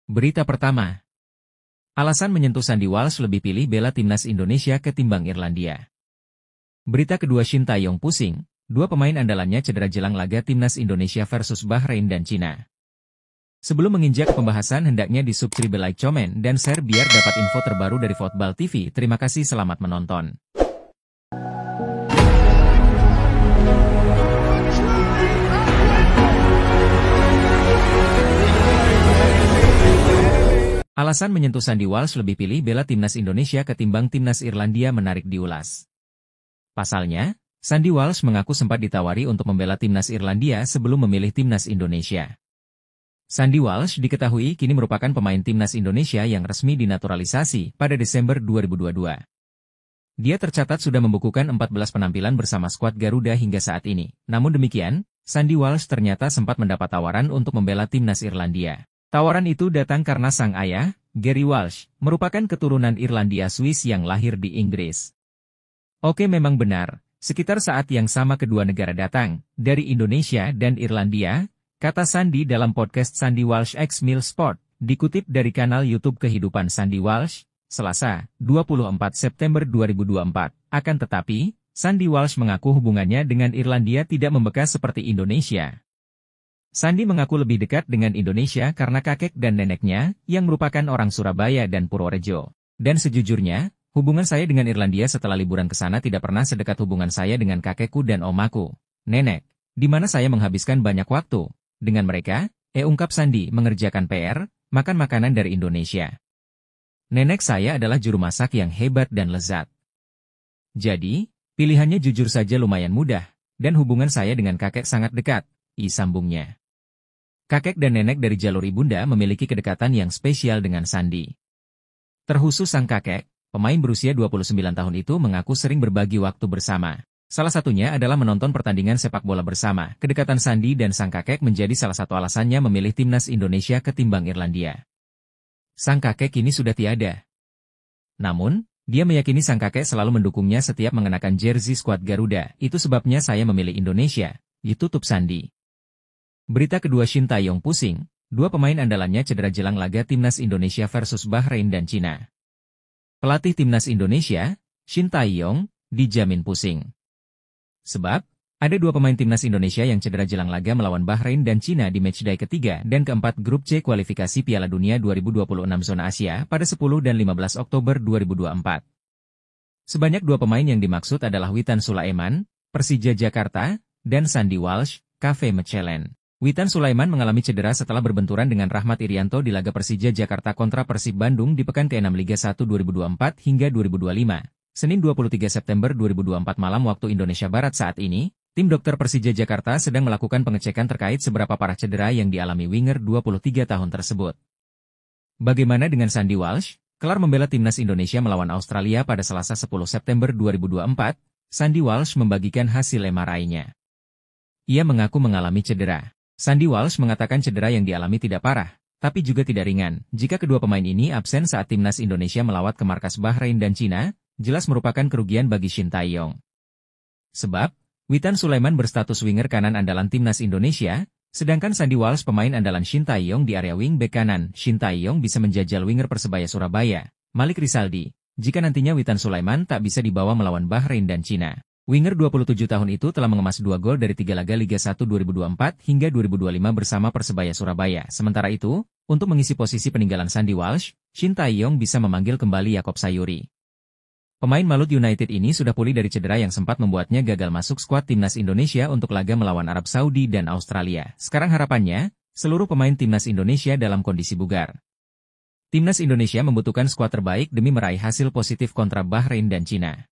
Berita pertama. Alasan menyentuh Sandy Walsh lebih pilih bela timnas Indonesia ketimbang Irlandia. Berita kedua, Shin Tae-yong pusing, dua pemain andalannya cedera jelang laga timnas Indonesia versus Bahrain dan Cina. Sebelum menginjak ke pembahasan, hendaknya di-subscribe, like, komen, dan share biar dapat info terbaru dari Football TV. Terima kasih, selamat menonton. Alasan menyentuh Sandy Walsh lebih pilih bela timnas Indonesia ketimbang timnas Irlandia menarik diulas. Pasalnya, Sandy Walsh mengaku sempat ditawari untuk membela timnas Irlandia sebelum memilih timnas Indonesia. Sandy Walsh diketahui kini merupakan pemain timnas Indonesia yang resmi dinaturalisasi pada Desember 2022. Dia tercatat sudah membukukan 14 penampilan bersama skuad Garuda hingga saat ini. Namun demikian, Sandy Walsh ternyata sempat mendapat tawaran untuk membela timnas Irlandia. Tawaran itu datang karena sang ayah, Gary Walsh, merupakan keturunan Irlandia Swiss yang lahir di Inggris. Oke, memang benar, sekitar saat yang sama kedua negara datang, dari Indonesia dan Irlandia, kata Sandy dalam podcast Sandy Walsh X Mil Sport, dikutip dari kanal YouTube Kehidupan Sandy Walsh, Selasa, 24 September 2024. Akan tetapi, Sandy Walsh mengaku hubungannya dengan Irlandia tidak membekas seperti Indonesia. Sandy mengaku lebih dekat dengan Indonesia karena kakek dan neneknya, yang merupakan orang Surabaya dan Purworejo. Dan sejujurnya, hubungan saya dengan Irlandia setelah liburan ke sana tidak pernah sedekat hubungan saya dengan kakekku dan omaku, nenek, di mana saya menghabiskan banyak waktu dengan mereka, ungkap Sandy mengerjakan PR, makan makanan dari Indonesia. Nenek saya adalah juru masak yang hebat dan lezat. Jadi, pilihannya jujur saja lumayan mudah, dan hubungan saya dengan kakek sangat dekat, sambungnya. Kakek dan nenek dari jalur ibunda memiliki kedekatan yang spesial dengan Sandy. Terkhusus sang kakek, pemain berusia 29 tahun itu mengaku sering berbagi waktu bersama. Salah satunya adalah menonton pertandingan sepak bola bersama. Kedekatan Sandy dan sang kakek menjadi salah satu alasannya memilih timnas Indonesia ketimbang Irlandia. Sang kakek kini sudah tiada. Namun, dia meyakini sang kakek selalu mendukungnya setiap mengenakan jersey skuad Garuda. Itu sebabnya saya memilih Indonesia, ditutup Sandy. Berita kedua, Shin Tae-yong pusing, dua pemain andalannya cedera jelang laga timnas Indonesia versus Bahrain dan Cina. Pelatih timnas Indonesia, Shin Tae-yong, dijamin pusing. Sebab, ada dua pemain timnas Indonesia yang cedera jelang laga melawan Bahrain dan Cina di matchday ketiga dan keempat grup C kualifikasi Piala Dunia 2026 zona Asia pada 10 dan 15 Oktober 2024. Sebanyak dua pemain yang dimaksud adalah Witan Sulaiman, Persija Jakarta, dan Sandy Walsh, KV Mechelen. Witan Sulaiman mengalami cedera setelah berbenturan dengan Rahmat Irianto di laga Persija Jakarta kontra Persib Bandung di pekan ke-6 Liga 1 2024 hingga 2025. Senin 23 September 2024 malam waktu Indonesia Barat. Saat ini, tim dokter Persija Jakarta sedang melakukan pengecekan terkait seberapa parah cedera yang dialami winger 23 tahun tersebut. Bagaimana dengan Sandy Walsh? Kelar membela timnas Indonesia melawan Australia pada Selasa 10 September 2024, Sandy Walsh membagikan hasil MRI-nya. Ia mengaku mengalami cedera. Sandy Walsh mengatakan cedera yang dialami tidak parah, tapi juga tidak ringan. Jika kedua pemain ini absen saat timnas Indonesia melawat ke markas Bahrain dan Cina, jelas merupakan kerugian bagi Shin Tae-yong. Sebab, Witan Sulaiman berstatus winger kanan andalan timnas Indonesia, sedangkan Sandy Walsh pemain andalan Shin Tae-yong di area wing back kanan. Shin Tae-yong bisa menjajal winger Persebaya Surabaya, Malik Rizaldi, jika nantinya Witan Sulaiman tak bisa dibawa melawan Bahrain dan Cina. Winger 27 tahun itu telah mengemas 2 gol dari 3 laga Liga 1 2024 hingga 2025 bersama Persebaya Surabaya. Sementara itu, untuk mengisi posisi peninggalan Sandy Walsh, Shin Tae-yong bisa memanggil kembali Yaakob Sayuri. Pemain Malut United ini sudah pulih dari cedera yang sempat membuatnya gagal masuk skuad timnas Indonesia untuk laga melawan Arab Saudi dan Australia. Sekarang harapannya, seluruh pemain timnas Indonesia dalam kondisi bugar. Timnas Indonesia membutuhkan skuad terbaik demi meraih hasil positif kontra Bahrain dan Cina.